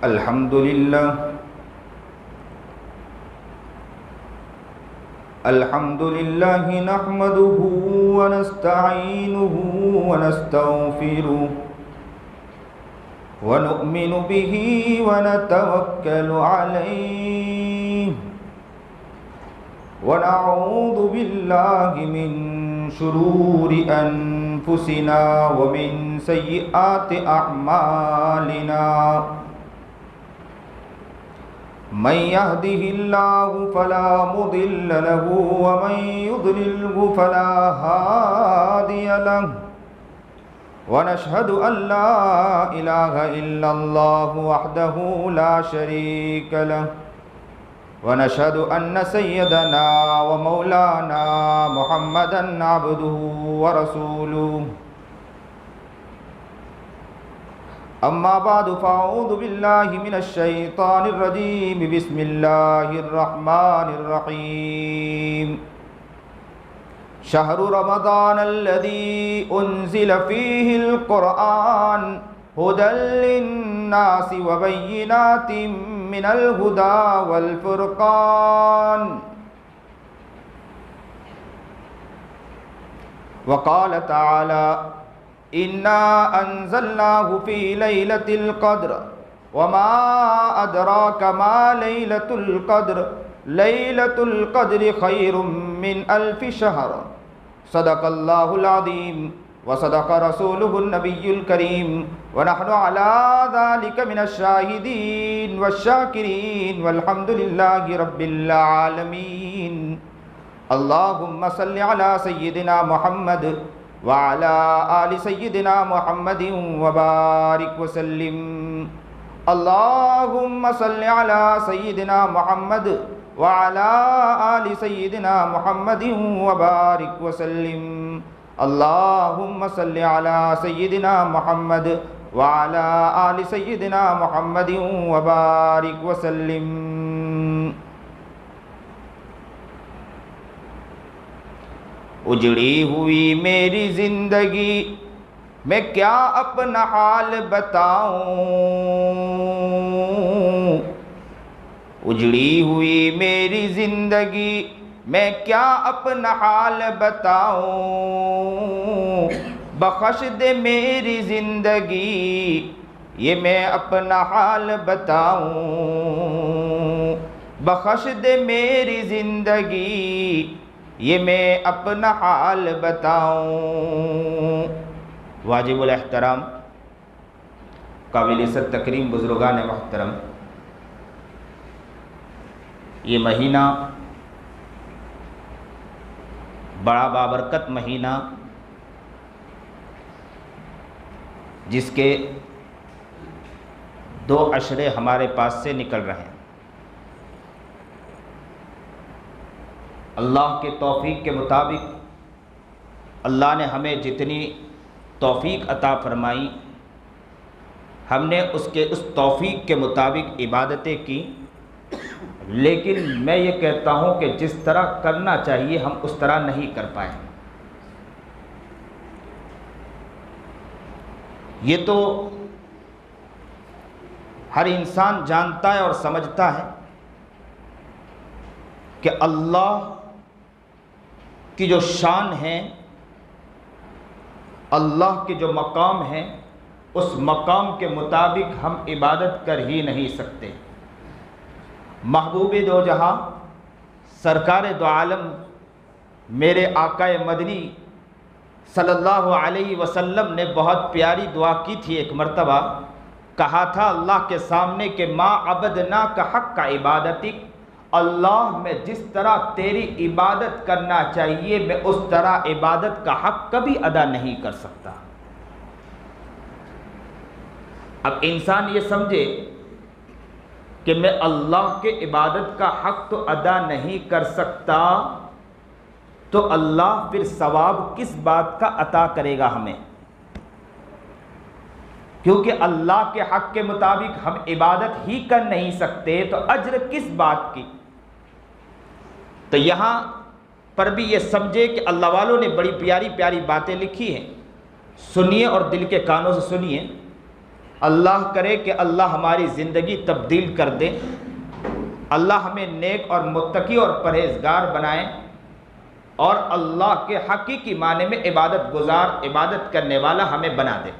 الحمد لله نحمده ونستعينه ونستغفره ونؤمن به ونتوكل عليه ونعوذ بالله من شرور أنفسنا ومن سيئات أعمالنا من يهده الله فلا مضل له ومن يضلله فلا هادي له ونشهد أن لا إله إلا الله وحده لا شريك له ونشهد أن سيدنا ومولانا محمدا عبده ورسوله أما بعد فأعوذ بالله من الشيطان الرجيم بسم الله الرحمن الرحيم شهر رمضان الذي أنزل فيه القرآن هدى للناس وبينات من الهدى والفرقان وقال تعالى إنا أنزلناه في ليلة القدر وما أدراك ما ليلة القدر ليلة القدر خير من ألف شهر صدق الله العظيم وصدق رسوله النبي الكريم ونحن على ذلك من الشاهدين والشاكرين والحمد لله رب العالمين اللهم صل على سيدنا محمد وعلى آل سيدنا محمد وبارك وسلم اللهم صل على سيدنا محمد وعلى آل سيدنا محمد وبارك وسلم اللهم صل على سيدنا محمد وعلى آل سيدنا محمد وبارك وسلم اجڑی ہوئی میری زندگی میں کیا اپنا حال بتاؤں اجڑی ہوئی میری زندگی میں کیا اپنا حال بتاؤں بخش دے میری زندگی یہ میں اپنا حال بتاؤں بخش دے میری زندگی یہ میں اپنا حال بتاؤں واجب الاحترام قابل عزت تکریم بزرگان محترم یہ مہینہ بڑا بابرکت مہینہ جس کے 2 عشرے ہمارے پاس سے نکل رہے ہیں اللہ کے توفیق کے مطابق اللہ نے ہمیں جتنی توفیق عطا فرمائی ہم نے اس توفیق کے مطابق عبادتیں کی لیکن میں یہ کہتا ہوں کہ جس طرح کرنا چاہیے ہم اس طرح نہیں کر پائے یہ تو ہر انسان جانتا ہے اور سمجھتا ہے کہ اللہ کی جو شان ہے اللہ کے جو مقام ہے اس مقام کے مطابق ہم عبادت کر ہی نہیں سکتے محبوب دو جہاں سرکار دو عالم میرے آقا مدنی صلی اللہ علیہ وسلم نے بہت پیاری دعا کی تھی ایک مرتبہ کہا تھا اللہ کے سامنے کہ ما عبدناک حق عبادتک اللہ میں جس طرح تیری عبادت کرنا چاہیے میں اس طرح عبادت کا حق کبھی ادا نہیں کر سکتا اب انسان یہ سمجھے کہ میں اللہ کے عبادت کا حق تو ادا نہیں کر سکتا تو اللہ پھر ثواب کس بات کا عطا کرے گا ہمیں کیونکہ اللہ کے حق کے مطابق ہم عبادت ہی کر نہیں سکتے تو اجر کس بات کی تو یہاں پر بھی یہ سمجھے کہ اللہ والوں نے بڑی پیاری پیاری باتیں لکھی ہیں، سنیے اور دل کے کانوں سے سنیے اللہ کرے کہ اللہ ہماری زندگی تبدیل کر دے، اللہ ہمیں نیک اور متقی اور پرہیزگار بنائے، اور اللہ کے حقیقی معنی میں عبادت گزار، عبادت کرنے والا ہمیں بنا دے۔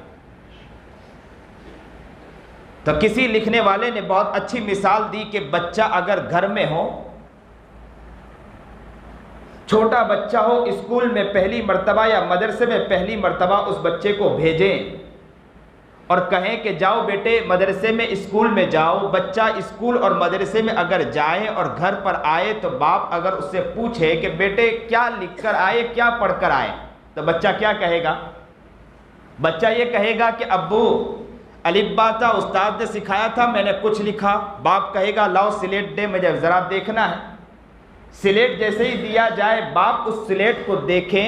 تو کسی لکھنے والے نے بہت اچھی مثال دی کہ بچہ اگر گھر میں ہو، چھوٹا بچہ ہو، اسکول میں پہلی مرتبہ یا مدرسے میں پہلی مرتبہ اس بچے کو بھیجیں اور کہیں کہ جاؤ بیٹے مدرسے میں، اسکول میں جاؤ۔ بچہ اسکول اور مدرسے میں اگر جائے اور گھر پر آئے تو باپ اگر اس سے پوچھے کہ بیٹے کیا لکھ کر آئے، کیا پڑھ کر آئے، تو بچہ کیا کہے گا؟ بچہ یہ کہے گا کہ ابو الف با تا استاد نے سکھایا تھا، میں نے کچھ لکھا۔ باپ کہے گا لاؤ سلیٹ دے، مجھے ذرا دیکھنا ہے۔ سلیٹ جیسے ہی دیا جائے، باپ اس سلیٹ کو دیکھیں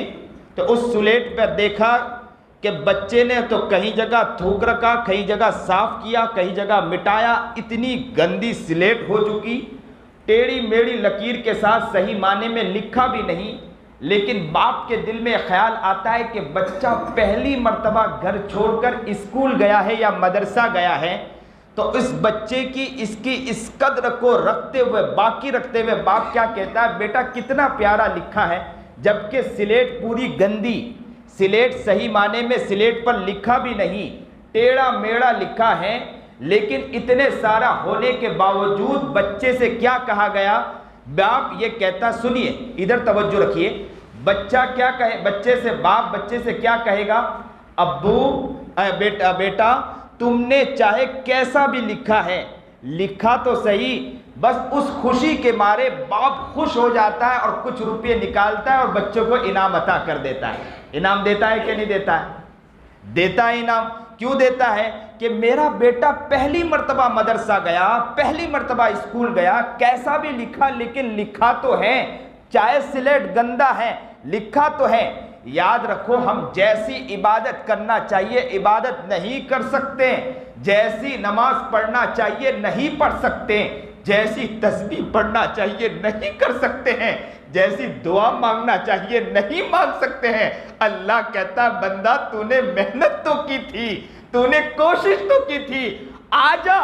تو اس سلیٹ پہ دیکھا کہ بچے نے تو کہیں جگہ تھوک رکھا، کہیں جگہ صاف کیا، کہیں جگہ مٹایا، اتنی گندی سلیٹ ہو چکی، ٹیڑھی میڑھی لکیر کے ساتھ صحیح معنی میں لکھا بھی نہیں۔ لیکن باپ کے دل میں خیال آتا ہے کہ بچہ پہلی مرتبہ گھر چھوڑ کر اسکول گیا ہے یا مدرسہ گیا ہے، تو اس بچے کی اس قدر کو رکھتے ہوئے، باقی رکھتے ہوئے باپ کیا کہتا ہے، بیٹا کتنا پیارا لکھا ہے، جبکہ سلیٹ پوری گندی، سلیٹ صحیح معنی میں سلیٹ پر لکھا بھی نہیں، ٹیڑھا میڑھا لکھا ہے۔ لیکن اتنے سارا ہونے کے باوجود بچے سے کیا کہا گیا؟ باپ یہ کہتا، سنیے ادھر توجہ رکھیے، بچہ کیا کہے، بچے سے باپ بچے سے کیا کہے گا؟ ابو بیٹا تم نے چاہے کیسا بھی لکھا ہے، لکھا تو صحیح۔ بس اس خوشی کے مارے باپ خوش ہو جاتا ہے اور کچھ روپے نکالتا ہے اور بچوں کو انعام عطا کر دیتا ہے۔ انعام دیتا ہے کہ نہیں دیتا ہے؟ دیتا ہے انعام۔ کیوں دیتا ہے؟ کہ میرا بیٹا پہلی مرتبہ مدرسہ گیا، پہلی مرتبہ اسکول گیا، کیسا بھی لکھا لیکن لکھا تو ہے، چاہے سلیٹ گندا ہے لکھا تو ہے۔ یاد رکھو، ہم جیسی عبادت کرنا چاہیے عبادت نہیں کر سکتے، جیسی نماز پڑھنا چاہیے نہیں پڑھ سکتے، جیسی تسبیح پڑھنا چاہیے نہیں کر سکتے ہیں، جیسی دعا مانگنا چاہیے نہیں مانگ سکتے ہیں۔ اللہ کہتا بندہ تو نے محنت تو کی تھی، تو نے کوشش تو کی تھی، آجا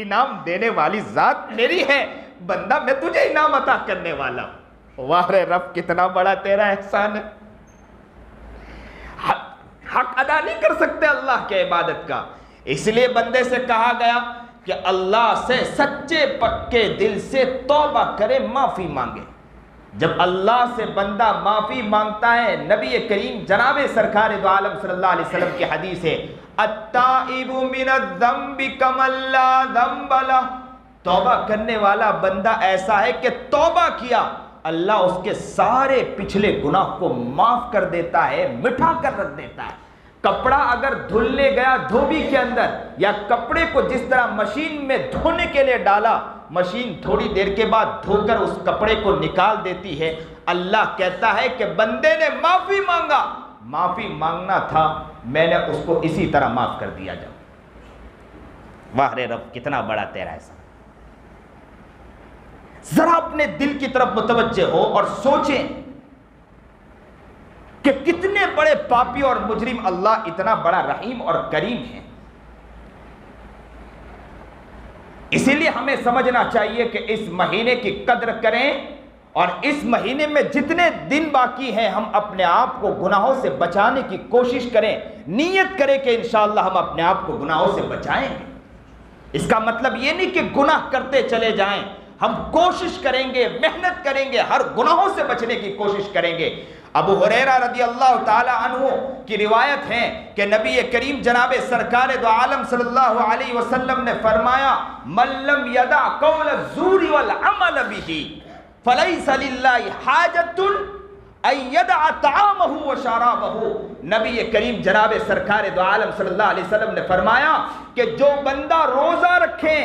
انعام دینے والی ذات میری ہے، بندہ میں تجھے انعام عطا کرنے والا ہوں۔ واہ رے رب کتنا بڑا تیرا احسان ہے۔ حق ادا نہیں کر سکتے اللہ کے عبادت کا، اس لیے بندے سے کہا گیا کہ اللہ سے سچے پکے دل سے توبہ کرے، معافی مانگے۔ جب اللہ سے بندہ معافی مانگتا ہے، نبی کریم جناب سرکار دو عالم صلی اللہ علیہ وسلم کی حدیث ہے، التائب من الذنب کمن لا ذنب لہ، توبہ کرنے والا بندہ ایسا ہے کہ توبہ کیا اللہ اس کے سارے پچھلے گناہ کو معاف کر دیتا ہے، مٹھا کر رکھ دیتا ہے۔ کپڑا اگر دھلنے گیا دھوبی کے اندر، یا کپڑے کو جس طرح مشین میں دھونے کے لیے ڈالا، مشین تھوڑی دیر کے بعد دھو کر اس کپڑے کو نکال دیتی ہے۔ اللہ کہتا ہے کہ بندے نے معافی مانگا، معافی مانگنا تھا، میں نے اس کو اسی طرح معاف کر دیا۔ جاؤ، واہ رے رب کتنا بڑا تیرا ایسا۔ ذرا اپنے دل کی طرف متوجہ ہو اور سوچیں کہ کتنے بڑے پاپی اور مجرم اللہ اتنا بڑا رحیم اور کریم ہے۔ اسی لیے ہمیں سمجھنا چاہیے کہ اس مہینے کی قدر کریں، اور اس مہینے میں جتنے دن باقی ہیں ہم اپنے آپ کو گناہوں سے بچانے کی کوشش کریں، نیت کریں کہ انشاءاللہ ہم اپنے آپ کو گناہوں سے بچائیں گے۔ اس کا مطلب یہ نہیں کہ گناہ کرتے چلے جائیں، ہم کوشش کریں گے، محنت کریں گے، ہر گناہوں سے بچنے کی کوشش کریں گے۔ ابو ہریرہ رضی اللہ تعالی عنہ کی روایت ہے کہ نبی کریم جناب سرکار دو عالم صلی اللہ علیہ وسلم نے فرمایا، من لم یدع قول الزور والعمل به فلیس للہ حاجۃ ان یدع طعامہ وشرابہ۔ نبی کریم جناب سرکار دو عالم صلی اللہ علیہ وسلم نے فرمایا کہ جو بندہ روزہ رکھے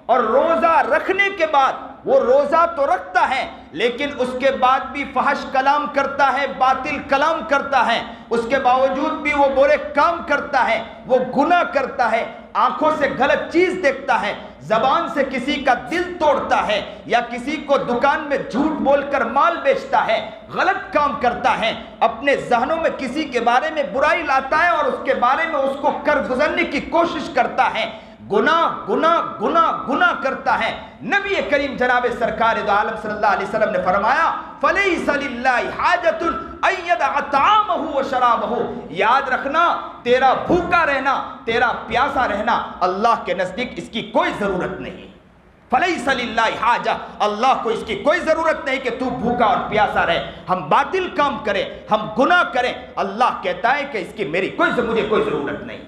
اور روزہ رکھنے کے بعد وہ روزہ تو رکھتا ہے لیکن اس کے بعد بھی فحش کلام کرتا ہے، باطل کلام کرتا ہے، اس کے باوجود بھی وہ برے کام کرتا ہے، وہ گناہ کرتا ہے، آنکھوں سے غلط چیز دیکھتا ہے، زبان سے کسی کا دل توڑتا ہے، یا کسی کو دکان میں جھوٹ بول کر مال بیچتا ہے، غلط کام کرتا ہے، اپنے ذہنوں میں کسی کے بارے میں برائی لاتا ہے اور اس کے بارے میں اس کو کر گزرنے کی کوشش کرتا ہے، گناہ گناہ گناہ گناہ کرتا ہے، نبی کریم جناب سرکار دو عالم صلی اللہ علیہ وسلم نے فرمایا فَلَيْسَ لِلَّهِ حَاجَةٌ أَن يَدَعَ طَعَامَهُ وَشَرَابَهُ، یاد رکھنا تیرا بھوکا رہنا، تیرا پیاسا رہنا اللہ کے نزدیک اس کی کوئی ضرورت نہیں۔ فَلَيْسَ لِلَّهِ حَاجَةٌ، اللہ کو اس کی کوئی ضرورت نہیں کہ تو بھوکا اور پیاسا رہے، ہم باطل کام کریں، ہم گناہ کریں، اللہ کہتا ہے کہ اس کی مجھے کوئی ضرورت نہیں۔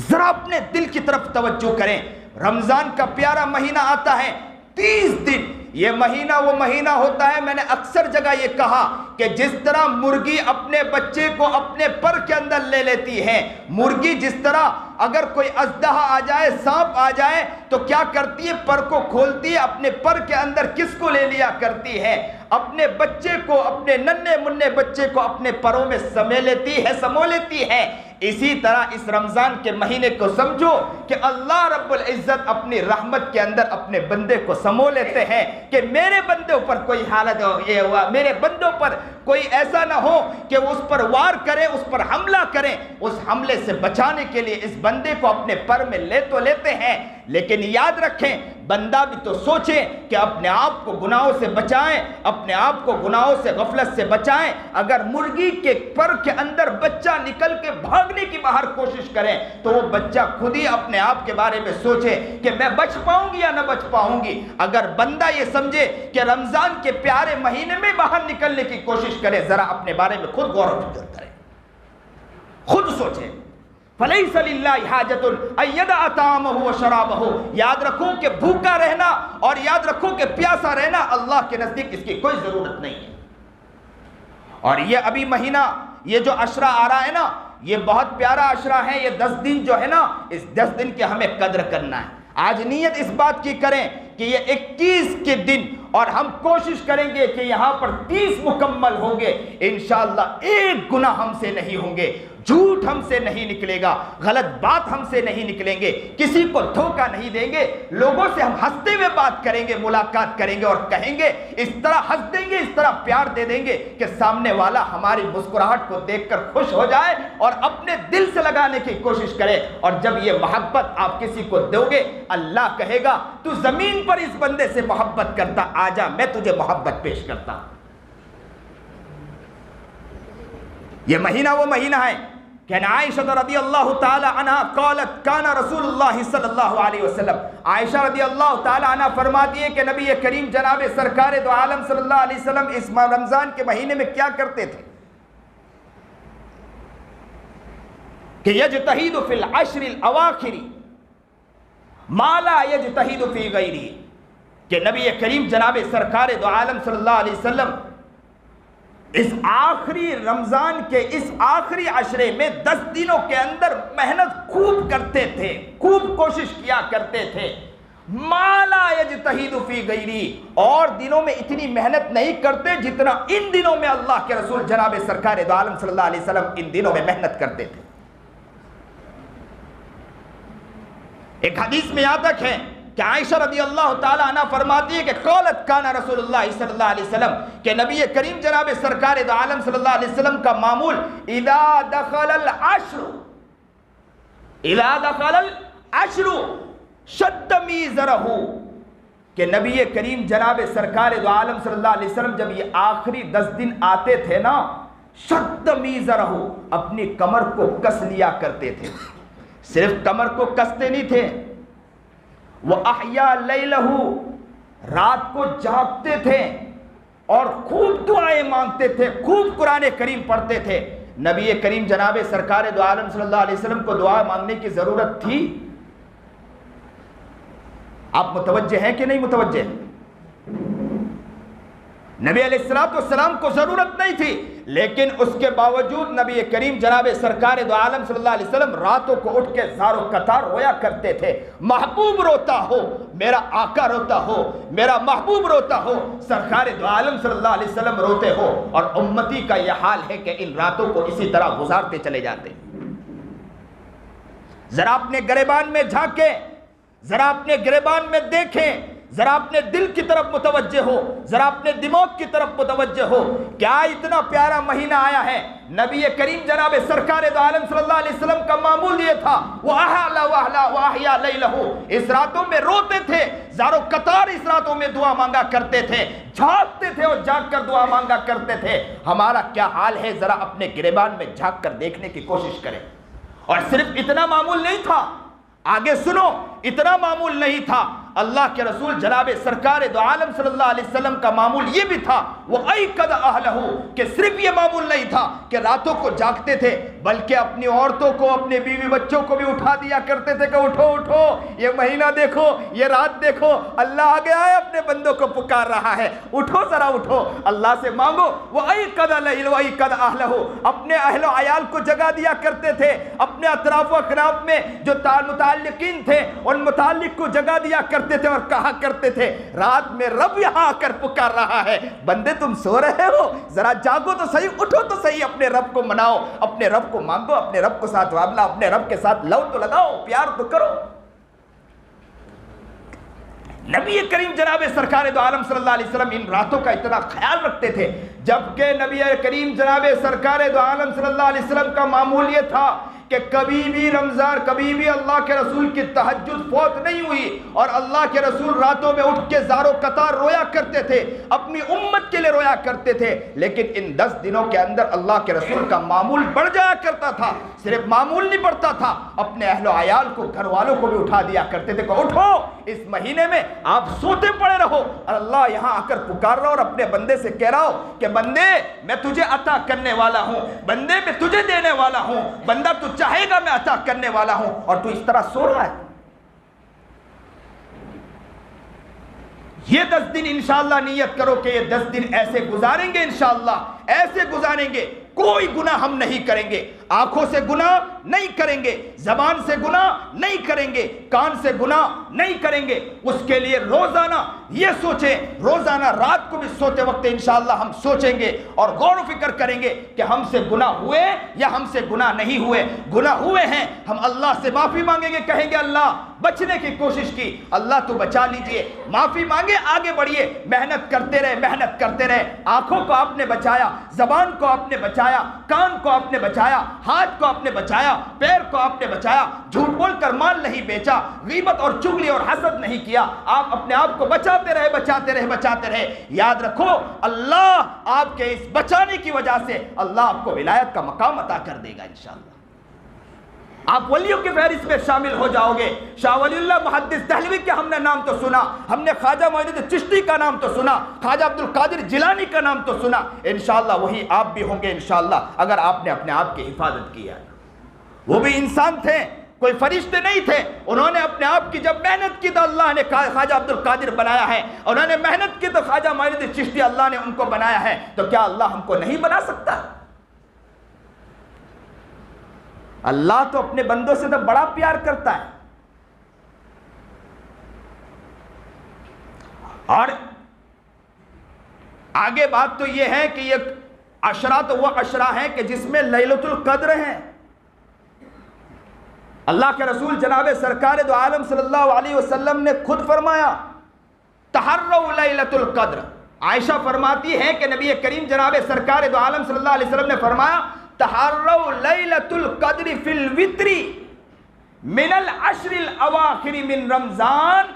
ذرا اپنے دل کی طرف توجہ کریں، رمضان کا پیارا مہینہ آتا ہے، 30 دن، یہ مہینہ وہ مہینہ ہوتا ہے، میں نے اکثر جگہ یہ کہا کہ جس طرح مرغی اپنے بچے کو اپنے پر کے اندر لے لیتی ہے، مرغی جس طرح اگر کوئی اژدہا آ جائے، سانپ آ جائے تو کیا کرتی ہے؟ پر کو کھولتی ہے، اپنے پر کے اندر کس کو لے لیا کرتی ہے؟ اپنے بچے کو، اپنے ننھے منھے بچے کو اپنے پروں میں سمو لیتی ہے۔ اسی طرح اس رمضان کے مہینے کو سمجھو کہ اللہ رب العزت اپنی رحمت کے اندر اپنے بندے کو سمو لیتے ہیں کہ میرے بندوں پر کوئی حالت یہ ہوا، میرے بندوں پر کوئی ایسا نہ ہو کہ وہ اس پر وار کریں، اس پر حملہ کریں۔ اس حملے سے بچانے کے لیے اس بندے کو اپنے پر میں لے تو لیتے ہیں، لیکن یاد رکھیں بندہ بھی تو سوچے کہ اپنے آپ کو گناہوں سے بچائیں، اپنے آپ کو گناہوں سے غفلت سے بچائیں۔ اگر مرغی کے پر کے اندر بچہ نکل کے بھاگنے کی باہر کوشش کریں تو وہ بچہ خود ہی اپنے آپ کے بارے میں سوچے کہ میں بچ پاؤں گی یا نہ بچ پاؤں گی۔ اگر بندہ یہ سمجھے کہ رمضان کے پیارے مہینے میں باہر نکلنے کی کوشش کرے، ذرا اپنے بارے میں خود غور و فکر کرے، خود سوچے۔ فَلَيْسَ لِلَّهِ حَاجَةٌ أَن يَدَعَ طَعَامَهُ وَشَرَابَهُ، یاد رکھو کہ بھوکا رہنا اور یاد رکھو کہ پیاسا رہنا اللہ کے نزدیک اس کی کوئی ضرورت نہیں ہے۔ اور یہ ابھی مہینہ، یہ جو عشرہ آ رہا ہے نا، یہ بہت پیارا عشرہ ہے، یہ 10 دن جو ہے نا، اس 10 دن کے ہمیں قدر کرنا ہے۔ آج نیت اس بات کی کریں کہ یہ 21 کے دن، اور ہم کوشش کریں گے کہ یہاں پر 30 مکمل ہوں گے، انشاءاللہ ایک گناہ ہم سے نہیں ہوں گے، جھوٹ ہم سے نہیں نکلے گا، غلط بات ہم سے نہیں نکلیں گے، کسی کو دھوکہ نہیں دیں گے، لوگوں سے ہم ہنستے ہوئے بات کریں گے، ملاقات کریں گے اور کہیں گے، اس طرح ہنس دیں گے، اس طرح پیار دے دیں گے کہ سامنے والا ہماری مسکراہٹ کو دیکھ کر خوش ہو جائے اور اپنے دل سے لگانے کی کوشش کرے۔ اور جب یہ محبت آپ کسی کو دو گے، اللہ کہے گا تو زمین پر اس بندے سے محبت کرتا، آجا میں تجھے محبت پیش کرتا ہوں۔ یہ مہینہ وہ مہینہ ہے کہ عائشہ رضی اللہ تعالی عنہ قالت کان رسول اللہ صلی اللہ علیہ وسلم، عائشہ رضی اللہ تعالی عنہ فرماتی ہے کہ نبی کریم جناب سرکار دو عالم صلی اللہ علیہ وسلم اس رمضان کے مہینے میں کیا کرتے تھے کہ یجتہد فی العشر الاواخر ما لا یجتہد فی غیرہ، کہ نبی کریم جناب سرکار دو عالم صلی اللہ علیہ وسلم اس آخری رمضان کے اس آخری عشرے میں 10 دنوں کے اندر محنت خوب کرتے تھے، خوب کوشش کیا کرتے تھے، ما لا یجتہد فی غیرہ، اور دنوں میں اتنی محنت نہیں کرتے جتنا ان دنوں میں اللہ کے رسول جناب سرکار دو عالم صلی اللہ علیہ وسلم ان دنوں میں محنت کرتے تھے۔ ایک حدیث میں یاد رکھیں کہ عائشہ رضی اللہ تعالی عنہ فرماتی ہے کہ قالت کان رسول اللہ صلی اللہ علیہ وسلم، کہ نبی کریم جناب سرکار دو عالم صلی اللہ علیہ وسلم کا معمول اذا دخل العشر شد میزرہ، کہ نبی کریم جناب سرکار دو عالم صلی اللہ علیہ وسلم جب یہ آخری 10 دن آتے تھے نا، شد میزرہ، اپنی کمر کو کس لیا کرتے تھے۔ صرف کمر کو کستے نہیں تھے، وہ احیا لیلہ، رات کو جاگتے تھے اور خوب دعائیں مانگتے تھے، خوب قرآن کریم پڑھتے تھے۔ نبی کریم جناب سرکار دو عالم صلی اللہ علیہ وسلم کو دعا مانگنے کی ضرورت تھی؟ آپ متوجہ ہیں کہ نہیں متوجہ؟ نبی علیہ السلام کو ضرورت نہیں تھی، لیکن اس کے باوجود نبی کریم جناب سرکار دو عالم صلی اللہ علیہ وسلم راتوں کو اٹھ کے زارو قطار رویا کرتے تھے۔ محبوب روتا ہو، میرا آقا روتا ہو، میرا محبوب روتا ہو، سرکار دو عالم صلی اللہ علیہ وسلم روتے ہو، اور امتی کا یہ حال ہے کہ ان راتوں کو اسی طرح گزارتے چلے جاتے۔ ذرا اپنے گریبان میں جھانکیں، ذرا اپنے گریبان میں دیکھیں، ذرا اپنے دل کی طرف متوجہ ہو، ذرا اپنے دماغ کی طرف متوجہ ہو. کیا اتنا پیارا مہینہ آیا ہے. نبی کریم جناب سرکار دو عالم صلی اللہ علیہ وسلم کا معمول یہ تھا، وَأَحْلَى وَأَحْلَى وَأَحْيَا لَيْلَهُ، اس راتوں میں روتے تھے، زارو قطار اس راتوں میں دعا مانگا کرتے تھے، جھانکتے تھے اور جھانک کر دعا مانگا کرتے تھے. ہمارا کیا حال ہے؟ ذرا اپنے گریبان میں جھانک کر دیکھنے کی کوشش کریں. اور صرف اتنا معمول نہیں تھا، آگے سنو، اتنا معمول نہیں تھا. اللہ کے رسول جناب سرکار دو عالم صلی اللہ علیہ وسلم کا معمول یہ بھی تھا، وَأَيْقَظَ أَهْلَهُ، کہ صرف یہ معمول نہیں تھا کہ راتوں کو جاگتے تھے، بلکہ اپنی عورتوں کو، اپنے بیوی بچوں کو بھی اٹھا دیا کرتے تھے کہ اٹھو اٹھو، یہ مہینہ دیکھو، یہ رات دیکھو، اللہ آگے آئے اپنے بندوں کو پکار رہا ہے، اٹھو ذرا اٹھو، اللہ سے مانگو. وَأَيْقَظَ أَهْلَهُ، اپنے اہل و عیال کو جگا دیا کرتے تھے، اپنے اطراف و اکناف میں جو متعلقین تھے ان متعلق کو جگا دیا کرتے تھے اور کہا کرتے تھے رات میں رب یہاں آ کر پکار رہا ہے. بندے تم سو رہے ہو، ذرا جاگو تو صحیح، اٹھو تو صحیح، اپنے رب کو مناؤ، اپنے رب کو مانگو، اپنے رب کو ساتھ معاملہ، اپنے رب کے ساتھ لو تو لگاؤ، پیار تو کرو. نبی کریم جناب سرکار دو عالم صلی اللہ علیہ وسلم ان راتوں کا اتنا خیال رکھتے تھے، جبکہ نبی کریم جناب سرکار دو عالم صلی اللہ علیہ وسلم کا معمول یہ تھا کہ کبھی بھی رمضان، کبھی بھی اللہ کے رسول کی تہجد فوت نہیں ہوئی، اور اللہ کے رسول راتوں میں اٹھ کے زارو قطار رویا کرتے تھے، اپنی امت کے لئے رویا کرتے تھے. لیکن ان 10 دنوں کے اندر اللہ کے رسول کا معمول بڑھ جایا کرتا تھا. صرف معمول نہیں بڑھتا تھا، اپنے اہل و عیال کو، گھر والوں کو بھی اٹھا دیا کرتے تھے کہ اٹھو، اس مہینے میں آپ سوتے پڑے رہو، اور اللہ یہاں آ کر پکار رہا اور اپنے بندے سے کہہ رہا ہو کہ بندے میں تجھے عطا کرنے والا ہوں، بندے میں تجھے دینے والا ہوں، بندہ تو چاہے گا میں عطا کرنے والا ہوں، اور تو اس طرح سو رہا ہے. یہ 10 دن انشاءاللہ نیت کرو کہ یہ 10 دن ایسے گزاریں گے، انشاءاللہ ایسے گزاریں گے، کوئی گناہ ہم نہیں کریں گے، آنکھوں سے گناہ نہیں کریں گے، زبان سے گناہ نہیں کریں گے، کان سے گناہ نہیں کریں گے. اس کے لیے روزانہ یہ سوچیں، روزانہ رات کو بھی سوتے وقت انشاءاللہ ہم سوچیں گے اور غور و فکر کریں گے کہ ہم سے گناہ ہوئے یا ہم سے گناہ نہیں ہوئے. گناہ ہوئے ہیں ہم اللہ سے معافی مانگیں گے، کہیں گے اللہ بچنے کی کوشش کی، اللہ تو بچا لیجئے، معافی مانگے، آگے بڑھیے، محنت کرتے رہے، محنت کرتے رہے. آنکھوں کو آپ نے بچایا، زبان کو آپ نے بچایا، کان کو آپ نے بچایا، ہاتھ کو آپ نے بچایا، پیر کو آپ نے بچایا، جھوٹ بول کر مال نہیں بیچا، غیبت اور چغلی اور حسد نہیں کیا، آپ اپنے آپ کو بچاتے رہے، بچاتے رہے، بچاتے رہے. یاد رکھو اللہ آپ کے اس بچانے کی وجہ سے اللہ آپ کو ولایت کا مقام عطا کر دے گا انشاءاللہ. آپ ولیوں کی فہرست میں شامل ہو جاؤ گے. شاہ ولی اللہ محدث دہلوی کے ہم نے نام تو سنا، ہم نے خواجہ معین الدین چشتی کا نام تو سنا، خواجہ عبد القادر جیلانی کا نام تو سنا، انشاءاللہ وہی آپ بھی ہوں گے انشاءاللہ اگر آپ نے اپنے آپ کی حفاظت کی ہے. وہ بھی انسان تھے، کوئی فرشتے نہیں تھے، انہوں نے اپنے آپ کی جب محنت کی تو اللہ نے خواجہ عبد القادر بنایا ہے، انہوں نے محنت کی تو خواجہ معین الدین چشتی اللہ نے ان کو بنایا ہے. تو کیا اللہ ہم کو نہیں بنا سکتا؟ اللہ تو اپنے بندوں سے تو بڑا پیار کرتا ہے. اور آگے بات تو یہ ہے کہ یہ عشرہ تو وہ عشرہ ہیں کہ جس میں لیلۃ القدر ہیں. اللہ کے رسول جناب سرکار دو عالم صلی اللہ علیہ وسلم نے خود فرمایا تحروا لیلۃ القدر. عائشہ فرماتی ہے کہ نبی کریم جناب سرکار دو عالم صلی اللہ علیہ وسلم نے فرمایا تحروا لیلۃ القدر فی الوتر من العشر الاواخر من رمضان.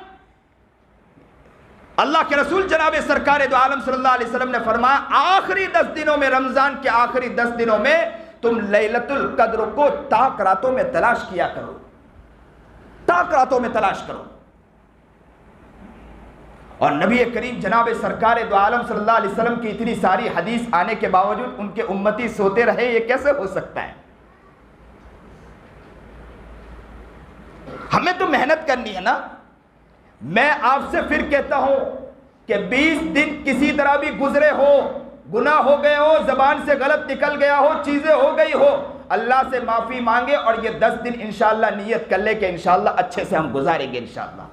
اللہ کے رسول جناب سرکار دو عالم صلی اللہ علیہ وسلم نے فرمایا آخری 10 دنوں میں، رمضان کے آخری 10 دنوں میں تم لیلۃ القدر کو تاک راتوں میں تلاش کیا کرو، تاک راتوں میں تلاش کرو. اور نبی کریم جناب سرکار دو عالم صلی اللہ علیہ وسلم کی اتنی ساری حدیث آنے کے باوجود ان کے امتی سوتے رہے، یہ کیسے ہو سکتا ہے؟ ہمیں تو محنت کرنی ہے نا. میں آپ سے پھر کہتا ہوں کہ 20 دن کسی طرح بھی گزرے ہو، گناہ ہو گئے ہو، زبان سے غلط نکل گیا ہو، چیزیں ہو گئی ہو، اللہ سے معافی مانگے اور یہ 10 دن انشاءاللہ نیت کر لے کہ انشاءاللہ اچھے سے ہم گزاریں گے. انشاءاللہ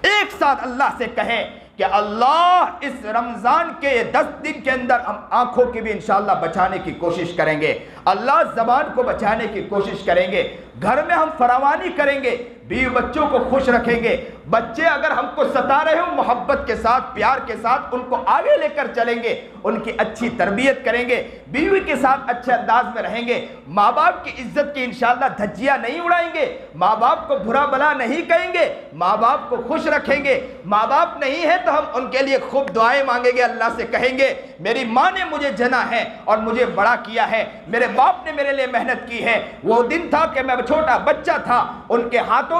ایک ساتھ اللہ سے کہیں کہ اللہ اس رمضان کے 10 دن کے اندر ہم آنکھوں کی بھی انشاءاللہ بچانے کی کوشش کریں گے، اللہ زبان کو بچانے کی کوشش کریں گے، گھر میں ہم فراوانی کریں گے، بیوی بچوں کو خوش رکھیں گے، بچے اگر ہم کو ستا رہے ہوں محبت کے ساتھ پیار کے ساتھ ان کو آگے لے کر چلیں گے، ان کی اچھی تربیت کریں گے، بیوی کے ساتھ اچھے انداز میں رہیں گے، ماں باپ کی عزت کی انشاءاللہ دھجیاں نہیں اڑائیں گے، ماں باپ کو برا بلا نہیں کہیں گے، ماں باپ کو خوش رکھیں گے، ماں باپ نہیں ہے تو ہم ان کے لیے خوب دعائیں مانگیں گے، اللہ سے کہیں گے میری ماں نے مجھے جنا ہے اور مجھے بڑا کیا ہے، میرے باپ نے میرے لیے محنت کی ہے، وہ دن تھا کہ میں چھوٹا بچہ تھا، ان کے ہاتھوں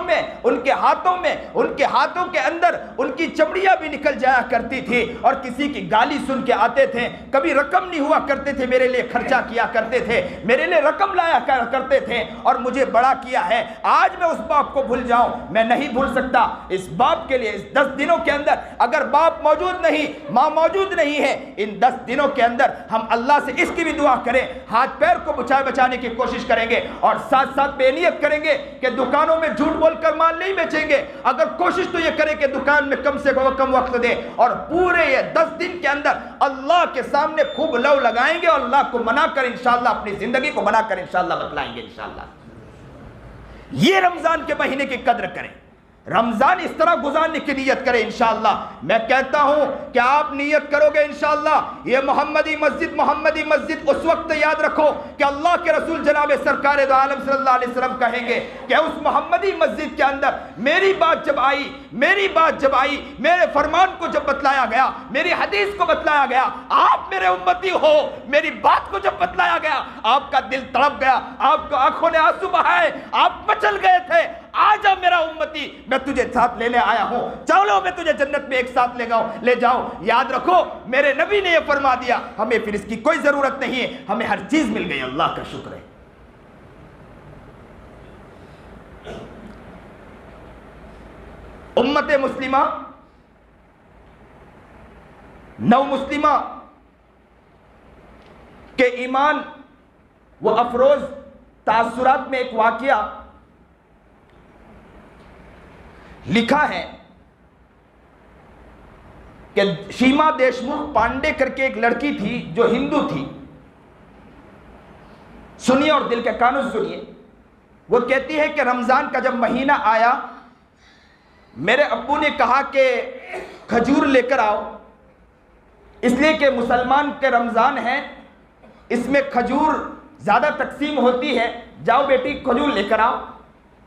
کے اندر ان کی چمڑیاں بھی نکل جایا کرتی تھی اور کسی کی گالی سن کے آتے تھے، کبھی رقم نہیں ہوا کرتے تھے، میرے لیے خرچہ کیا کرتے تھے، میرے لیے رقم لایا کرتے تھے اور مجھے بڑا کیا ہے۔ آج میں اس باپ کو بھول جاؤں میں نہیں بھول سکتا۔ اس باپ کے لیے اس 10 دنوں کے اندر اگر باپ موجود نہیں، ماں موجود نہیں ہے، ان 10 دنوں کے اندر ہم اللہ سے اس کی بھی دعا کریں، ہاتھ پیر کو بچانے کی کوشش کریں گے اور ساتھ ساتھ بے نیت کریں گے کہ دکانوں میں جھوٹ بول کر مال نہیں بیچیں گے، اگر کوشش تو یہ کریں کہ دکان میں کم سے کم وقت دیں اور پورے یہ 10 دن کے اندر اللہ کے سامنے خوب لو لگائیں گے اور اللہ کو منا کر انشاءاللہ اپنی زندگی کو بنا کر انشاءاللہ بتلائیں گے انشاءاللہ۔ یہ رمضان کے مہینے کی قدر کریں، رمضان اس طرح گزارنے کی نیت کریں انشاءاللہ۔ میں کہتا ہوں کہ آپ نیت کرو گے انشاءاللہ، یہ محمدی مسجد اس وقت یاد رکھو کہ اللہ کے رسول جناب سرکار دو عالم صلی اللہ علیہ وسلم کہیں گے کہ اس محمدی مسجد کے اندر میری بات جب آئی، میرے فرمان کو جب بتلایا گیا، میری حدیث کو بتلایا گیا، آپ میرے امتی ہو، میری بات کو جب بتلایا گیا، آپ کا دل تڑپ گیا، آپ کو آنکھوں نے آنسو بہائے، آپ مچل گئے تھے، آجا میرا امتی، میں تجھے ساتھ لینے آیا ہوں، چلو میں تجھے جنت میں ایک ساتھ لے جاؤں۔ یاد رکھو میرے نبی نے یہ فرما دیا، ہمیں پھر اس کی کوئی ضرورت نہیں ہے، ہمیں ہر چیز مل گئی، اللہ کا شکر ہے۔ امت مسلمہ نو مسلمہ کے ایمان و افروز تاثرات میں ایک واقعہ لکھا ہے کہ شیما دیشمکھ پانڈے کر کے ایک لڑکی تھی جو ہندو تھی، سنیے اور دل کے کانوں سے سنیے۔ وہ کہتی ہے کہ رمضان کا جب مہینہ آیا، میرے ابو نے کہا کہ کھجور لے کر آؤ، اس لیے کہ مسلمان کے رمضان ہے، اس میں کھجور زیادہ تقسیم ہوتی ہے، جاؤ بیٹی کھجور لے کر آؤ۔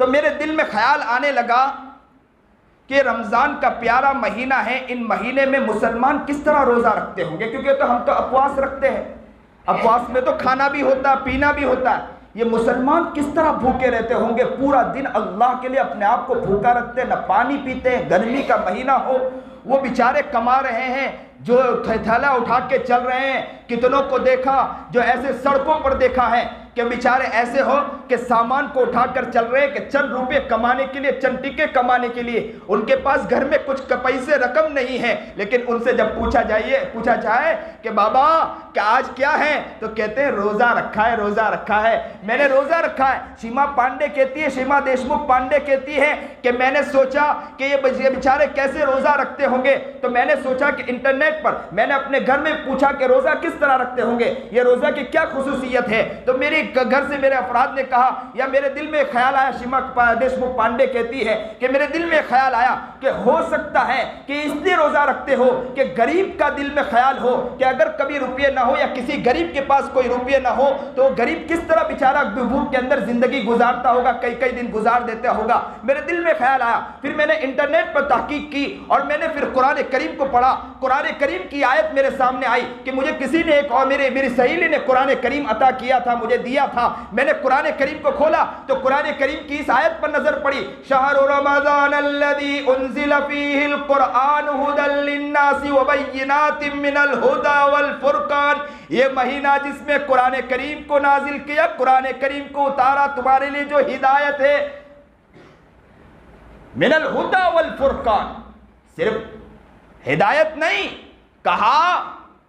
تو میرے دل میں خیال آنے لگا کہ رمضان کا پیارا مہینہ ہے، ان مہینے میں مسلمان کس طرح روزہ رکھتے ہوں گے، کیونکہ تو ہم تو اپواس رکھتے ہیں، اپواس میں تو کھانا بھی ہوتا ہے، پینا بھی ہوتا ہے، یہ مسلمان کس طرح بھوکے رہتے ہوں گے، پورا دن اللہ کے لیے اپنے آپ کو بھوکا رکھتے ہیں، نہ پانی پیتے ہیں، گرمی کا مہینہ ہو، وہ بیچارے کما رہے ہیں، جو تھیلا اٹھا کے چل رہے ہیں، کتنوں کو دیکھا جو ایسے سڑکوں پر دیکھا ہے کہ بیچارے ایسے ہو کہ سامان کو اٹھا کر چل رہے ہیں کہ چند روپے کمانے کے لیے، چند ٹکے کمانے کے لیے، ان کے پاس گھر میں کچھ پیسے رقم نہیں ہے، لیکن ان سے جب پوچھا جائے کہ بابا کہ آج کیا ہے، تو کہتے ہیں روزہ رکھا ہے، میں نے روزہ رکھا ہے۔ شیما دیشمکھ پانڈے کہتی ہے کہ میں نے سوچا کہ یہ بیچارے کیسے روزہ رکھتے ہوں گے، تو میں نے سوچا کہ انٹرنیٹ پر میں نے اپنے گھر میں پوچھا کہ روزہ کس طرح رکھتے ہوں گے، یہ روزہ کی کیا خصوصیت ہے، تو میری گھر سے میرے افراد نے کہا یا میرے دل میں خیال آیا، شیما دیشمکھ پانڈے کہتی ہے کہ میرے دل میں خیال آیا کہ ہو سکتا ہے کہ اس لیے روزہ رکھتے ہو کہ غریب کا دل میں خیال ہو کہ اگر کبھی روپیے نہ ہو یا کسی غریب کے پاس کوئی روپیے نہ ہو تو غریب کس طرح بیچارہ بھوک کے اندر زندگی گزارتا ہوگا، کئی دن گزار دیتا ہوگا، میرے دل میں خیال آیا۔ پھر میں نے انٹرنیٹ پر تحقیق کی اور میں نے پھر قرآن کریم کو پڑھا، قرآن کریم کی آیت میرے سامنے آئی کہ مجھے کسی نے ایک اور میری سہیلی نے قرآن کریم عطا کیا تھا، مجھے دیا تھا، میں نے قرآن کریم کو کھولا تو قرآن کریم کی اس آیت پر نظر پڑی، شہر رمضان الذی انزل فیہ القرآن ھدی للناس وبینات من الھدی والفرقان، یہ مہینہ جس میں قرآن کریم کو نازل کیا، قرآن کریم کو اتارا، تمہارے لیے جو ہدایت ہے، من الھدی والفرقان، صرف ہدایت نہیں، کہا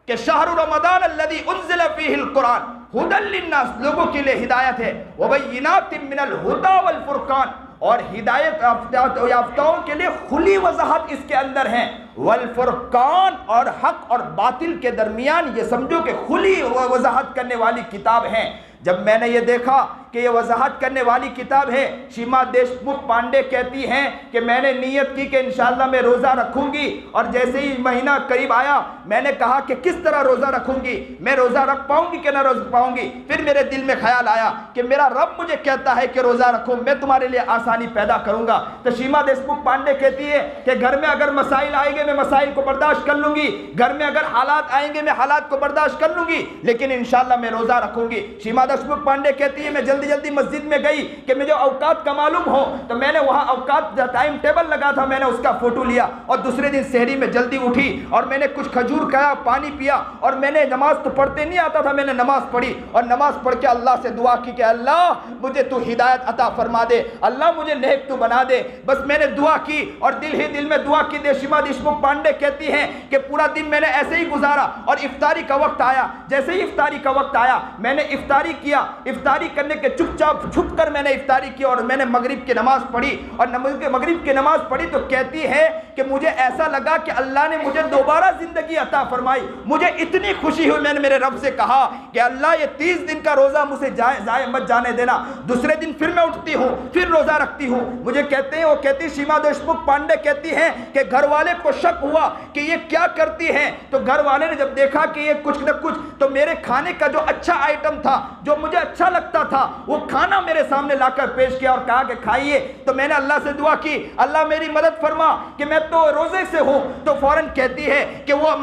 کہ شہر رمضان الذی انزل فیہ القرآن ھدی للناس، لوگوں کے لیے ہدایت ہے، وبینات من الھدی والفرقان، اور ہدایت یافتاؤں کے لیے کھلی وضاحت اس کے اندر ہیں۔ والفرقان، اور حق اور باطل کے درمیان یہ سمجھو کہ کھلی وضاحت کرنے والی کتاب ہے۔ جب میں نے یہ دیکھا کہ یہ وضاحت کرنے والی کتاب ہے، شیما دیشمکھ پانڈے کہتی ہیں کہ میں نے نیت کی کہ انشاءاللہ میں روزہ رکھوں گی، اور جیسے ہی مہینہ قریب آیا میں نے کہا کہ کس طرح روزہ رکھوں گی، میں روزہ رکھ پاؤں گی کہ نہ رکھ پاؤں گی۔ پھر میرے دل میں خیال آیا کہ میرا رب مجھے کہتا ہے کہ روزہ رکھو، میں تمہارے لیے آسانی پیدا کروں گا۔ تو شیما دیشمکھ پانڈے کہتی ہے کہ گھر میں اگر مسائل آئیں گے میں مسائل کو برداشت کر لوں گی، گھر میں اگر حالات آئیں گے میں حالات کو برداشت کر لوں گی، لیکن انشاءاللہ میں روزہ رکھوں گی۔ شیما دیشمکھ پانڈے کہتی ہے میں جلدی مسجد میں گئی کہ مجھے اوقات کا معلوم ہو، تو میں نے وہاں اوقات ٹائم ٹیبل لگا تھا، میں نے اس کا فوٹو لیا، اور دوسرے دن سحری میں جلدی اٹھی اور میں نے کچھ کھجور کھایا، پانی پیا، اور میں نے نماز تو پڑھتے نہیں آتا تھا، میں نے نماز پڑھی، اور نماز پڑھ کے اللہ سے دعا کی کہ اللہ مجھے تو ہدایت عطا فرما دے، اللہ مجھے نیک تو بنا دے۔ بس میں نے دعا کی اور دل ہی دل میں دعا کی۔ شیما دیشمکھ پانڈے کہتی ہیں کہ پورا دن میں نے ایسے ہی گزارا، اور افطاری کا وقت آیا، جیسے ہی افطاری کا وقت آیا میں نے افطاری کیا، افطاری کرنے کے چپ چاپ چھپ کر میں نے افطاری کی، اور میں نے مغرب کی نماز پڑھی، اور مغرب کی نماز پڑھی تو کہتی ہے کہ مجھے ایسا لگا کہ اللہ نے مجھے دوبارہ زندگی عطا فرمائی، مجھے اتنی خوشی ہوئی، میں نے میرے رب سے کہا کہ اللہ یہ 30 دن کا روزہ مجھے ضائع مت جانے دینا۔ دوسرے دن پھر میں اٹھتی ہوں، پھر روزہ رکھتی ہوں۔ مجھے کہتے ہیں، وہ کہتی شیما دیشمکھ پانڈے کہتی ہیں کہ گھر والے کو شک ہوا کہ یہ کیا کرتی ہیں، تو گھر والے نے جب دیکھا کہ یہ کچھ نہ کچھ، تو میرے کھانے کا جو اچھا آئٹم تھا، جو مجھے اچھا لگتا تھا، وہ کھانا میرے سامنے لا کر پیش کیا اور کہا کہ کھائیے۔ تو میں نے اللہ سے دعا کی اللہ میری مدد فرما کہ میں تو روزے سے ہوں، تو فوراً کہتی ہے کہ وہ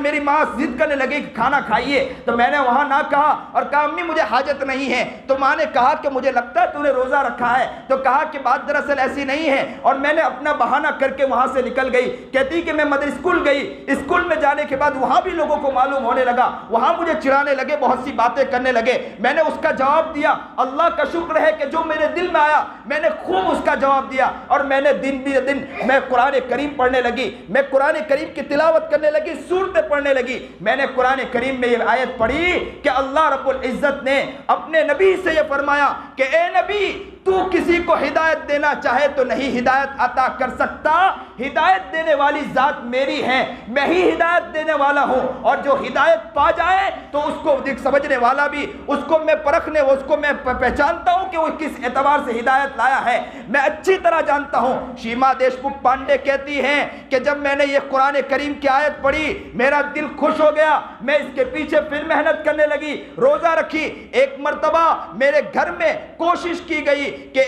میری ماں ضد کرنے لگی کہ کھانا کھائیے، تو میں نے وہاں نہ کہا اور کہا امی مجھے حاجت نہیں ہے۔ تو ماں نے کہا کہ مجھے لگتا ہے تو نے روزہ رکھا ہے، تو کہا کہ بات دراصل ایسی نہیں ہے، اور میں نے اپنا بہانہ کر کے وہاں سے نکل گئی۔ کہتی کہ میں اسکول گئی، اسکول میں جانے کے بعد وہاں بھی لوگوں کو معلوم ہونے لگا، وہاں مجھے چڑھانے لگے، بہت سی باتیں کرنے لگے، میں نے اس کا جواب دیا۔ اللہ کا شکر ہے کہ جو میرے دل میں آیا میں نے خوب اس کا جواب دیا، اور میں نے دن بھی دن میں قرآن کریم پڑھنے لگی، میں قرآن کریم کی تلاوت کرنے لگی، سورتیں پڑھنے لگی۔ میں نے قرآن کریم میں یہ آیت پڑھی کہ اللہ رب العزت نے اپنے نبی سے یہ فرمایا کہ اے نبی تو کسی کو ہدایت دینا چاہے تو نہیں ہدایت عطا کر سکتا، ہدایت دینے والی ذات میری ہے، میں ہی ہدایت دینے والا ہوں، اور جو ہدایت پا جائے تو اس کو سمجھنے والا بھی، اس کو میں پرکھنے، اس کو میں پہچانتا ہوں کہ وہ کس اعتبار سے ہدایت لایا ہے، میں اچھی طرح جانتا ہوں۔ شیما دیشمکھ پانڈے کہتی ہیں کہ جب میں نے یہ قرآن کریم کی آیت پڑھی میرا دل خوش ہو گیا، میں اس کے پیچھے پھر محنت کرنے لگی، روزہ رکھی۔ ایک مرتبہ میرے گھر میں کوشش کی گئی کہ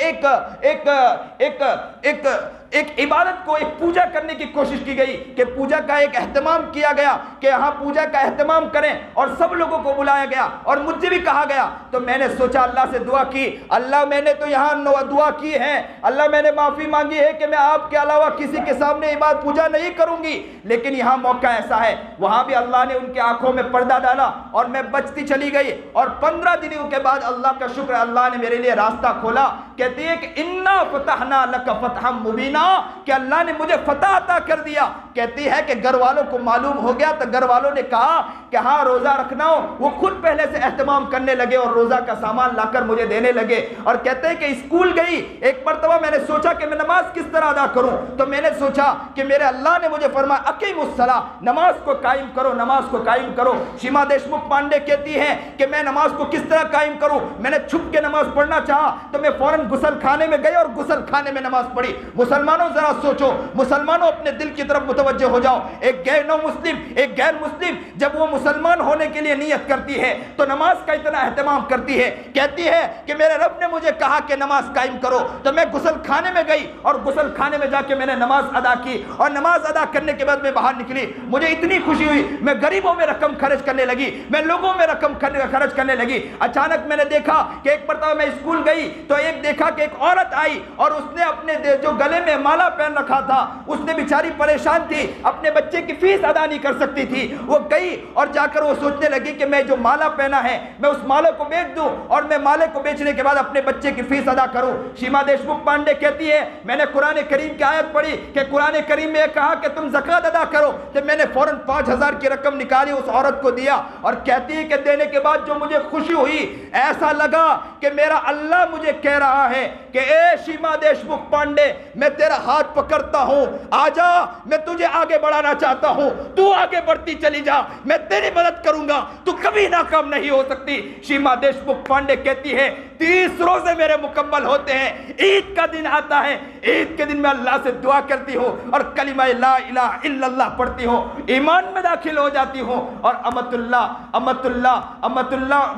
ایک عبادت کو، ایک پوجا کرنے کی کوشش کی گئی کہ پوجا کا ایک اہتمام کیا گیا کہ ہاں پوجا کا اہتمام کریں، اور سب لوگوں کو بلایا گیا اور مجھے بھی کہا گیا۔ تو میں نے سوچا اللہ سے دعا کی، اللہ میں نے تو یہاں دعا کی ہے، اللہ میں نے معافی مانگی ہے کہ میں آپ کے علاوہ کسی کے سامنے عبادت پوجا نہیں کروں گی، لیکن یہاں موقع ایسا ہے، وہاں بھی اللہ نے ان کے آنکھوں میں پردہ ڈالا اور میں بچتی چلی گئی، اور 15 دنوں کے بعد اللہ کا شکر اللہ نے میرے لیے راستہ کھولا۔ کہتی ہے کہ انا فتحنا لک فتحا مبینا، کہ اللہ نے مجھے فتح عطا کر دیا۔ کہتی ہے کہ گھر والوں کو معلوم ہو گیا تو گھر والوں نے کہا کہ ہاں روزہ رکھنا ہو، وہ خود پہلے سے اہتمام کرنے لگے اور روزہ کا سامان لا کر مجھے دینے لگے۔ اور کہتے ہیں کہ اسکول گئی، ایک مرتبہ میں نے سوچا کہ میں نماز کس طرح ادا کروں، تو میں نے سوچا کہ میرے اللہ نے مجھے فرمایا اقیم الصلاۃ، نماز کو قائم کرو، نماز کو قائم کرو۔ شیما دیشمکھ پانڈے کہتی ہیں کہ میں نماز کو کس طرح قائم کروں، میں نے چھپ کے نماز پڑھنا چاہا تو میں فوراً غسل خانے میں گئی اور غسل خانے میں نماز پڑھی۔ مسلمانوں ذرا سوچو، مسلمانوں اپنے دل کی طرف متوجہ ہو جاؤ، ایک غیر مسلم جب وہ مسلمان ہونے کے لیے نیت کرتی ہے تو نماز کا اتنا اہتمام کرتی ہے۔ کہتی ہے کہ میرے رب نے مجھے کہا کہ نماز قائم کرو، تو میں غسل خانے میں گئی اور غسل خانے میں جا کے میں نے نماز ادا کی، اور نماز ادا کرنے کے بعد میں باہر نکلی، مجھے اتنی خوشی ہوئی، میں غریبوں میں رقم خرچ کرنے لگی، میں لوگوں میں رقم خرچ کرنے لگی۔ اچانک میں نے دیکھا کہ ایک مرتبہ میں اسکول گئی تو دیکھا کہ ایک عورت آئی اور اس نے اپنے جو گلے میں مالا پہن رکھا تھا، اس نے بیچاری پریشان تھی، اپنے بچے کی فیس ادا نہیں کر سکتی تھی، وہ گئی اور جا کر وہ سوچنے لگی کہ میں جو مالا پہنا ہے میں اس مالے کو بیچ دوں اور میں مالے کو بیچنے کے بعد اپنے بچے کی فیس ادا کروں۔ شیما دیشمکھ پانڈے کہتی ہے میں نے قرآن کریم کی آیت پڑھی کہ قرآن کریم میں یہ کہا کہ تم زکوٰۃ ادا کرو، تو میں نے فوراً 5,000 کی رقم نکالی، اس عورت کو دیا، اور کہتی ہے کہ دینے کے بعد جو مجھے خوشی ہوئی، ایسا لگا کہ میرا اللہ مجھے کہہ رہا ہے کہ اے شیما دیشمکھ پانڈے میں تیرا ہاتھ پکڑتا ہوں، آجا میں تجھے آگے بڑھانا چاہتا ہوں، تو آگے بڑھتی چلی جا، میں تیری مدد کروں گا، تو کبھی ناکام نہیں ہو سکتی۔ شیما دیشمکھ پانڈے کہتی ہے 30 روزے میرے مکمل ہوتے ہیں، عید کا دن آتا ہے، عید کے دن میں اللہ سے دعا کرتی ہوں اور کلمہ لا الہ الا اللہ پڑھتی ہوں، ایمان میں داخل ہو جاتی ہوں، اور امت اللہ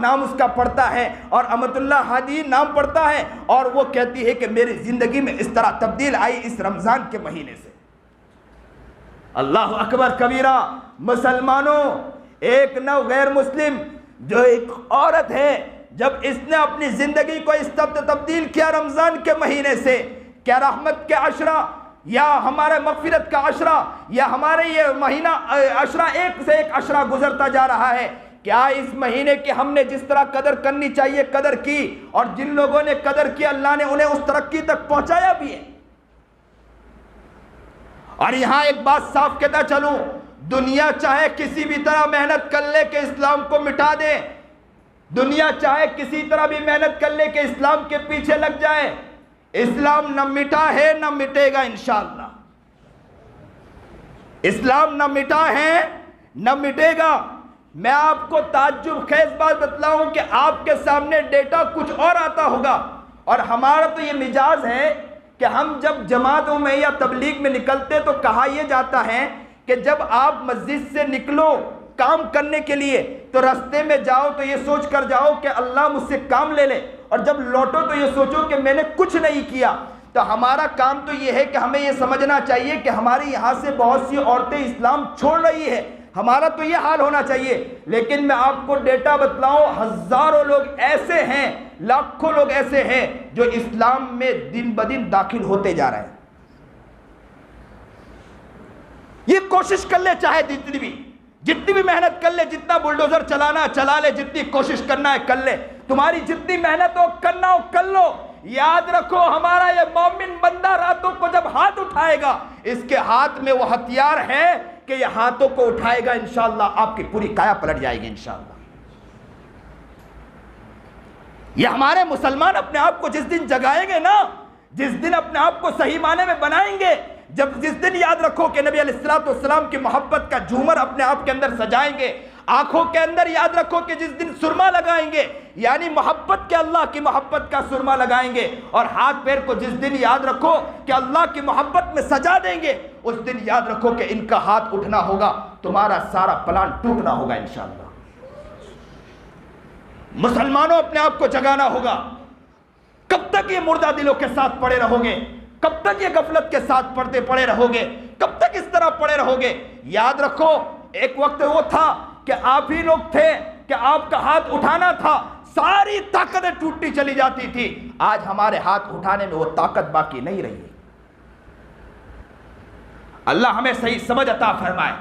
نام اس کا پڑھتا ہے، اور امت اللہ ہادی نام پڑھتا ہے، اور وہ کہتی ہے کہ میری زندگی میں اس طرح تبدیل آئی اس رمضان کے مہینے سے۔ اللہ اکبر کبیرہ۔ مسلمانوں، ایک نو غیر مسلم جو ایک عورت ہے، جب اس نے اپنی زندگی کو اس تبدیل کیا رمضان کے مہینے سے، کیا رحمت کے عشرہ یا ہمارے مغفرت کا عشرہ یا ہمارے یہ مہینہ عشرہ ایک سے ایک عشرہ گزرتا جا رہا ہے، کیا اس مہینے کی ہم نے جس طرح قدر کرنی چاہیے قدر کی، اور جن لوگوں نے قدر کی اللہ نے انہیں اس ترقی تک پہنچایا بھی ہے۔ اور یہاں ایک بات صاف کہتا چلوں، دنیا چاہے کسی بھی طرح محنت کر لے کہ اسلام کو مٹا دے، دنیا چاہے کسی طرح بھی محنت کر لے کہ اسلام کے پیچھے لگ جائے، اسلام نہ مٹا ہے نہ مٹے گا انشاءاللہ۔ اسلام نہ مٹا ہے نہ مٹے گا۔ میں آپ کو تعجب خیز بات بتلاؤں کہ آپ کے سامنے ڈیٹا کچھ اور آتا ہوگا، اور ہمارا تو یہ مزاج ہے کہ ہم جب جماعتوں میں یا تبلیغ میں نکلتے تو کہا یہ جاتا ہے کہ جب آپ مسجد سے نکلو کام کرنے کے لیے تو رستے میں جاؤ تو یہ سوچ کر جاؤ کہ اللہ مجھ سے کام لے لے، اور جب لوٹو تو یہ سوچو کہ میں نے کچھ نہیں کیا۔ تو ہمارا کام تو یہ ہے کہ ہمیں یہ سمجھنا چاہیے کہ ہمارے یہاں سے بہت سی عورتیں اسلام چھوڑ رہی ہے، ہمارا تو یہ حال ہونا چاہیے۔ لیکن میں آپ کو ڈیٹا بتلاؤں، ہزاروں لوگ ایسے ہیں، لاکھوں لوگ ایسے ہیں جو اسلام میں دن بدن داخل ہوتے جا رہے ہیں۔ یہ کوشش کر لے، چاہے جتنی بھی محنت کر لے، جتنا بلڈوزر چلانا چلا لے، جتنی کوشش کرنا ہے کر لے، تمہاری جتنی محنت ہو کرنا ہو کر لو۔ یاد رکھو ہمارا یہ مومن بندہ راتوں کو جب ہاتھ اٹھائے گا، اس کے ہاتھ میں وہ ہتھیار ہے کہ یہ ہاتھوں کو اٹھائے گا، انشاءاللہ آپ کی پوری کایا پلٹ جائے گی انشاءاللہ۔ یہ ہمارے مسلمان اپنے آپ کو جس دن جگائیں گے نا، جس دن اپنے آپ کو صحیح معنی میں بنائیں گے، جس دن یاد رکھو کہ نبی علیہ السلام کی محبت کا جھومر اپنے آپ کے اندر سجائیں گے، آنکھوں کے اندر یاد رکھو کہ جس دن سرما لگائیں گے، یعنی محبت کے اللہ کی محبت کا سرما لگائیں گے، اور ہاتھ پیر کو جس دن یاد رکھو کہ اللہ کی محبت میں سجا دیں گے، اس دن یاد رکھو کہ ان کا ہاتھ اٹھنا ہوگا، تمہارا سارا پلان ٹوٹنا ہوگا انشاءاللہ۔ مسلمانوں اپنے آپ کو جگانا ہوگا۔ کب تک یہ مردہ دلوں کے ساتھ پڑے رہو گے؟ کب تک یہ غفلت کے ساتھ پڑے رہو گے؟ کب تک اس طرح پڑے رہو گے؟ یاد رکھو ایک وقت وہ تھا کہ آپ ہی لوگ تھے کہ آپ کا ہاتھ اٹھانا تھا، ساری طاقتیں ٹوٹتی چلی جاتی تھی۔ آج ہمارے ہاتھ اٹھانے میں وہ طاقت باقی نہیں رہی۔ اللہ ہمیں صحیح سمجھ عطا فرمائے،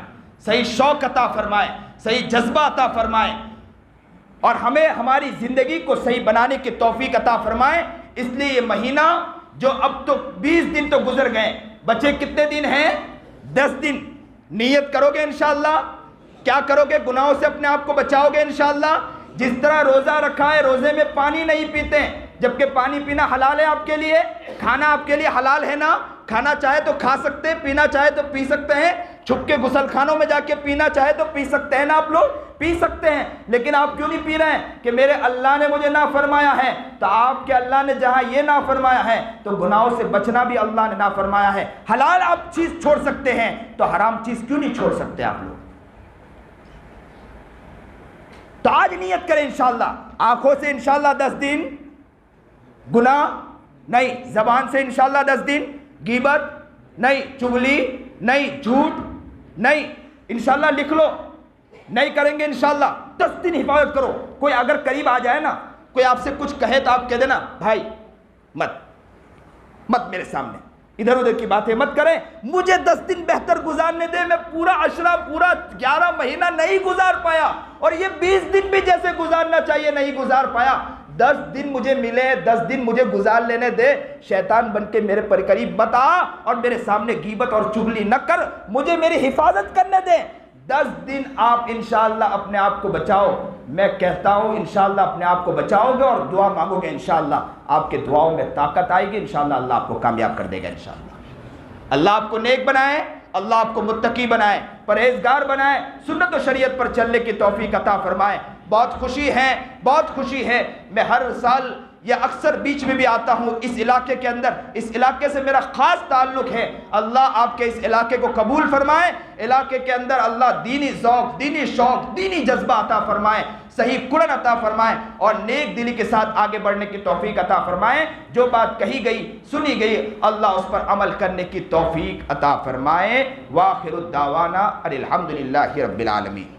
صحیح شوق عطا فرمائے، صحیح جذبہ عطا فرمائے، اور ہمیں ہماری زندگی کو صحیح بنانے کی توفیق عطا فرمائے۔ اس لیے یہ مہینہ جو اب تو 20 دن تو گزر گئے، بچے کتنے دن ہیں؟ 10 دن۔ نیت کرو گے انشاءاللہ؟ کیا کرو گے؟ گناہوں سے اپنے آپ کو بچاؤ گے انشاءاللہ؟ جس طرح روزہ رکھا ہے، روزے میں پانی نہیں پیتے، جبکہ پانی پینا حلال ہے آپ کے لیے، کھانا آپ کے لیے حلال ہے نا، کھانا چاہے تو کھا سکتے ہیں، پینا چاہے تو پی سکتے ہیں، چھپ کے غسل خانوں میں جا کے پینا چاہے تو پی سکتے ہیں نا، آپ لوگ پی سکتے ہیں، لیکن آپ کیوں نہیں پی رہے ہیں؟ کہ میرے اللہ نے مجھے نہ فرمایا ہے۔ تو آپ کے اللہ نے جہاں یہ نہ فرمایا ہے تو گناہوں سے بچنا بھی اللہ نے نہ فرمایا ہے۔ حلال آپ چیز چھوڑ سکتے ہیں تو حرام چیز کیوں نہیں چھوڑ سکتے آپ لوگ؟ تو آج نیت کریں انشاءاللہ، آنکھوں سے انشاءاللہ 10 دن گناہ نہیں، زبان سے انشاءاللہ 10 دن غیبت نہیں، چغلی نہیں، جھوٹ نہیں، انشاءاللہ لکھ لو، نہیں کریں گے انشاءاللہ۔ 10 دن حفاظت کرو۔ کوئی اگر قریب آ جائے نا، کوئی آپ سے کچھ کہے تو آپ کہہ دینا بھائی مت میرے سامنے، ادھر ادھر کی باتیں مت کریں. مجھے 10 دن بہتر گزارنے دے, میں پورا عشرہ پورا 11 مہینہ نہیں گزار پایا, اور یہ 20 دن بھی جیسے گزارنا چاہیے نہیں گزار پایا. 10 دن مجھے ملے, 10 دن مجھے گزار لینے دے. شیطان بن کے میرے پر قریب مت آ اور میرے سامنے غیبت اور چغلی نہ کر, مجھے میری حفاظت کرنے دے. 10 دن آپ انشاءاللہ اپنے آپ کو بچاؤ. میں کہتا ہوں انشاءاللہ اپنے آپ کو بچاؤ گے اور دعا مانگو گے, انشاءاللہ آپ کے دعاؤں میں طاقت آئے گی, انشاءاللہ اللہ آپ کو کامیاب کر دے گا. انشاءاللہ اللہ آپ کو نیک بنائے, اللہ آپ کو متقی بنائے, پرہیزگار بنائے, سنت و شریعت پر چلنے کی توفیق عطا فرمائے. بہت خوشی ہے, میں ہر سال یا اکثر بیچ میں بھی آتا ہوں اس علاقے کے اندر. اس علاقے سے میرا خاص تعلق ہے. اللہ آپ کے اس علاقے کو قبول فرمائے. علاقے کے اندر اللہ دینی ذوق, دینی شوق, دینی جذبہ عطا فرمائے, صحیح قرآن عطا فرمائے, اور نیک دلی کے ساتھ آگے بڑھنے کی توفیق عطا فرمائے. جو بات کہی گئی سنی گئی اللہ اس پر عمل کرنے کی توفیق عطا فرمائے. وآخر الدعوانا الحمدللہ رب العالمین.